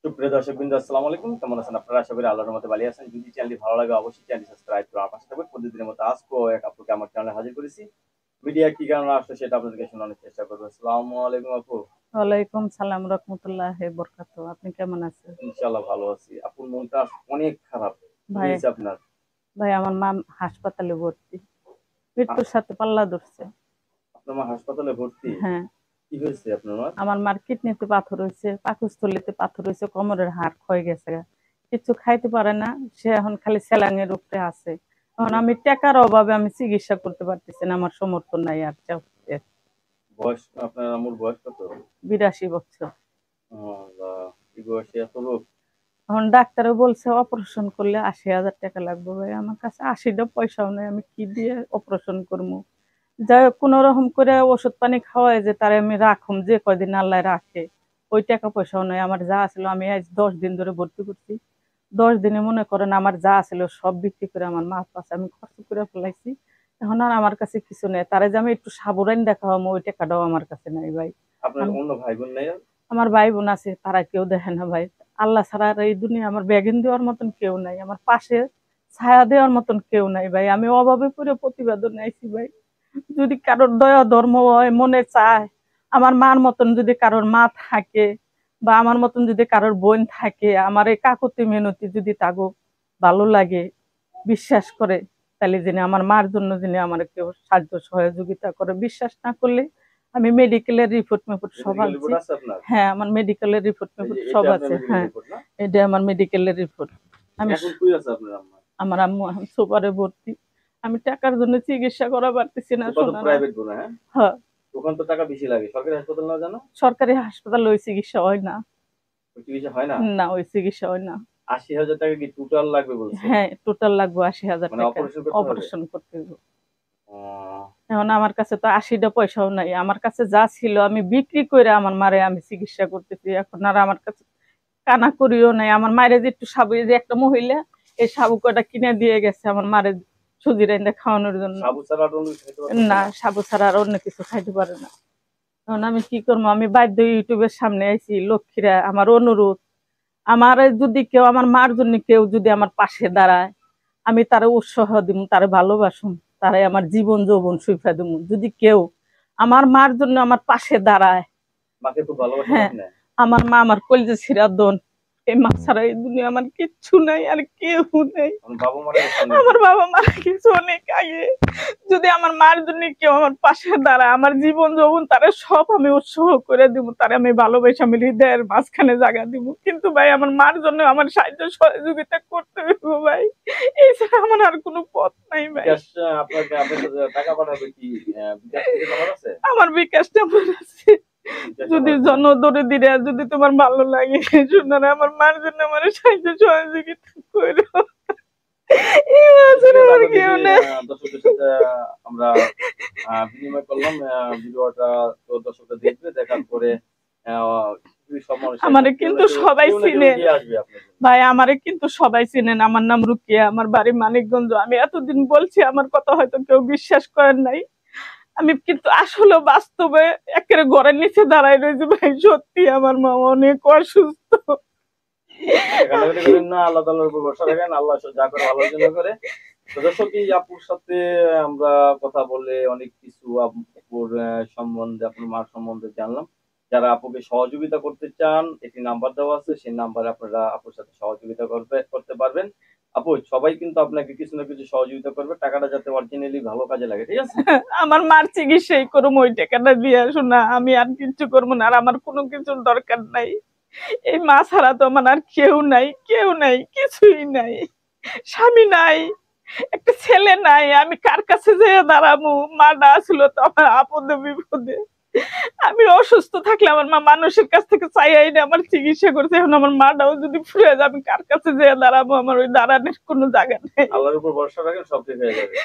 সুপ্রিয় দর্শকবৃন্দ, আসসালামু আলাইকুম। কেমন আছেন আপনারা? আশা করি আল্লাহর রহমতে ভালো আছেন। যদি চ্যানেলটি ভালো লাগে অবশ্যই চ্যানেলটি সাবস্ক্রাইব করে আমার পাশে থাকবেন। প্রতিদিনের মতো আজকেও এক আপুকে আমার চ্যানেলে হাজির করেছি। মিডিয়া কি কারণে আসলো সেটা আপনাদেরকে শোনানোর চেষ্টা করব। আসসালামু আলাইকুম আপু। ওয়ালাইকুম সালাম রহমতুল্লাহি বরকাত। আপনি কেমন আছেন? ইনশাআল্লাহ ভালো আছি। আপুর মনটা অনেক খারাপ। কি ভাই হয়েছে আপনার? ভাই আমার মা হাসপাতালে ভর্তি, আ- মৃত্যুর সাথে পাল্লা ধরছে। আপনার মা হাসপাতালে ভর্তি? হ্যাঁ, কি হয়েছে আপনার মার? আমার মার কিডনিতে পাথর হয়েছে, পাকস্থলীতে পাথর হয়েছে, কোমরের হাড় ক্ষয়ে গেছে, কিছু খাইতে পারে না। সে এখন খালি স্যালাইনের উপরে আছে। এখন আমি টাকার অভাবে আমি চিকিৎসা করতে পারতেছি না, আমার সমর্থন নাই আর বয়স আপনার আম্মুর বয়স কত? 82 বছর। আল্লাহ, এই বয়সে এত রোগ! এখন ডাক্তারও বলছে অপারেশন করলে 80,000 টাকা লাগবে। ভাই আমার কাছে 80টা পয়সাও নেই, আমি কি দিয়ে অপারেশন করবো? যাই হোক কোনো রকম করে ওষুধ পানি খাওয়াই যে তারে আমি রাখুম, যে কয়দিন আল্লাহ রাখে। ওই টাকা পয়সাও নয়, আমার যা ছিল আমি আজ 10 দিন ধরে ভর্তি করছি। 10 দিনে মনে করেন আমার যা ছিল সব বিক্রি করে আমার মা পাশে আমি খরচ করে ফেলাইছি। এখন আর আমার কাছে কিছু নেই, তারে যে আমি একটু সাবুরাইন দেখাবো ওই টাকাটাও আমার কাছে নাই ভাই। আপনার আমি অন্য ভাই বোন নেই আর? আমার ভাই বোন আছে, তারা কেউ দেখে না ভাই। আল্লাহ ছাড়া আর এই দুনিয়া আমার ব্যাগিন দেওয়ার মতন কেউ নাই, আমার পাশে ছায়া দেওয়ার মতন কেউ নাই ভাই। আমি অভাবে পড়ে প্রতিবেদন আইছি ভাই। যদি কারোর দয়া ধর্ম হয়, মনে চায় আমার মার মতন যদি কারোর মা থাকে, বা আমার মতন যদি কারোর বোন থাকে, আমার এই কাকুতি মিনতি যদি তাগো ভালো লাগে, বিশ্বাস করে, তাহলে যিনি আমার মার জন্য যিনি আমার কেউ সাহায্য সহযোগিতা করে, বিশ্বাস না করলে আমি মেডিকেলের রিপোর্ট মেপোর্ট সব মেডিকেল আনছি। রিপোর্ট আছে আপনার? হ্যাঁ, আমার মেডিকেলের রিপোর্ট এই যে মেপোর্ট সব এটা আপনার আছে। মেডিকেল হ্যাঁ, রিপোর্ট না? এটা আমার মেডিকেলের রিপোর্ট। আমি এখন কই আছে আপনার আম্মা? আমার আম্মু এখন সুপারে ভর্তি। আমি টাকার জন্য চিকিৎসা করা পারতেছি না, সুপা তো শোনারা। প্রাইভেট গুলো, হ্যাঁ? হ্যাঁ, ওখানে তো টাকা বেশি লাগে। সরকারি হাসপাতাল না জানো? সরকারি হাসপাতালে ওই চিকিৎসা হয় না। ওই চিকিৎসা হয় না? না, ওই চিকিৎসা হয় না। ৮০,০০০ টাকা কি টোটাল লাগবে বলছে? হ্যাঁ, টোটাল লাগবে 80,000 মানে টাকা অপারেশন করতে হবে? অপারেশন করতে হবে। ও, এখন আমার কাছে তো 80টা পয়সাও নাই, আমার কাছে যা ছিল আমি বিক্রি করে আমার মারে আমি চিকিৎসা করতেছি। এখন আর আমার কাছে কানা করিও নাই। আমার মায়ের যে একটু সাবু, এই যে একটা মহিলা এই সাবু কটা কিনে দিয়ে গেছে আমার মারে সুজির এনে খাওয়ানোর জন্য। সাবু ছাড়া আর অন্য কিছু খেতে পারতেছে না, না? সাবু ছাড়া আর অন্য কিছু খাইতে পারে না। এখন আমি কি করবো? আমি বাধ্য ইউটিউবের সামনে আইছি, লক্ষ্মীরা আমার অনুরোধ, আমার যদি কেউ আমার মার জন্য কেউ যদি আমার পাশে দাঁড়ায়, আমি তারে উৎসাহ দিব, তারে ভালোবাসুম, তারে আমার জীবন যৌবন সুইফা দিব। যদি কেউ আমার মার জন্য আমার পাশে দাঁড়ায়। মাকে খুব ভালোবাসেন হ্যাঁ, আপনি? আমার মা আমার কলিজা ছিঁড়া দন। এই মা ছাড়া এই দুনিয়া আমার কিচ্ছু নাই, আর কেউ নেই। আমার বাবা মারা গেছে অনেক আমার দিন। বাবা মারা গেছে অনেক আগে। যদি আমার মার জন্য কেউ আমার পাশে দাঁড়ায়, আমার জীবন যৌবন তারে সব আমি উৎসাহ করে দিব, তারে আমি ভালোবাসা আমি হৃদয়ের মাঝখানে জায়গা দিব। কিন্তু ভাই আমার মার জন্য আমার সাহায্য সহযোগিতা করতে হইব ভাই, এছাড়া আমার আর কোনো পথ নাই ভাই। বিকাশ আপনাকে আপনাকে টাকা পাঠাবে কি? বিকাশ থেকে নাম্বার আছে? আমার বিকাশ নাম্বার আছে, বিকাশ যদি নাম্বার আছে? জনদরদিরা যদি তোমার ভালো লাগে শুনারা আমার মার জন্য আমার সাহায্য সহযোগিতা করো। এই মা ঠিক ছাড়া আছে, আমার আমরা কেউ দেখি নেই। দর্শকদের সাথে আমরা বিনিময় করলাম। ভিডিওটা তো দর্শকরা দেখবে, দেখার পরে যদি সব মানুষের আমারে কেউ না কিন্তু কেউ সবাই কেউ না কেউ চিনেন এগিয়ে আসবে আপনার জন্য। ভাই, আমারে কিন্তু সবাই চিনেন। আমার নাম রুকিয়া, আমার বাড়ি মানিকগঞ্জ। আমি এতদিন বলছি, আমার কথা হয়তো কেউ বিশ্বাস করেন নাই। আমি কিন্তু আসলে বাস্তবে একেবারে ঘরের নিচে দাঁড়াই রয়েছে ভাই। সত্যি আমার মা অনেক অসুস্থ। আচ্ছা, কান্নাকাটি করেন না, আল্লাহ তাআলার উপর ভরসা রাখেন। আল্লাহ যা করে ভালোর জন্য করে। তো দর্শক, এই আপুর সাথে আমরা কথা বলে অনেক কিছু আপুর সম্বন্ধে, আপনার মার সম্বন্ধে জানলাম। যারা আপুকে সহযোগিতা করতে চান, একটি নাম্বার দেওয়া আছে, সেই নাম্বারে আপনারা আপুর সাথে সহযোগিতা করতে পারবেন। আপু, সবাই কিন্তু আপনাকে কিছু না কিছু সহযোগিতা করবে, টাকাটা যাতে অরিজিনালি ভালো কাজে লাগে, ঠিক আছে? আমার মার চিকিৎসাই করবো ওই টাকাটা দিয়ে, শোনা আমি আর কিচ্ছু করবো না। আর আমার কোনো কিছুর দরকার নাই। এই মা ছাড়া তো আমার আর কেউ নাই, কেউ নাই, কিছুই নাই। স্বামী নাই, একটা ছেলে নাই, আমি কার কাছে যেয়ে দাঁড়াবো? মা না ছিল তো আমার আপদে বিপদে। আমি অসুস্থ থাকলে আমার মা মানুষের কাছ থেকে চাইয়াই না আমার চিকিৎসা করছে। এখন আমার মাটাও যদি ফুরে যায়, আমি কার কাছে যেয়ে দাঁড়াবো? আমার ওই দাঁড়ানোর কোনো জায়গা নেই। আল্লাহর উপর ভরসা রাখেন, সব ঠিক হয়ে যাবে।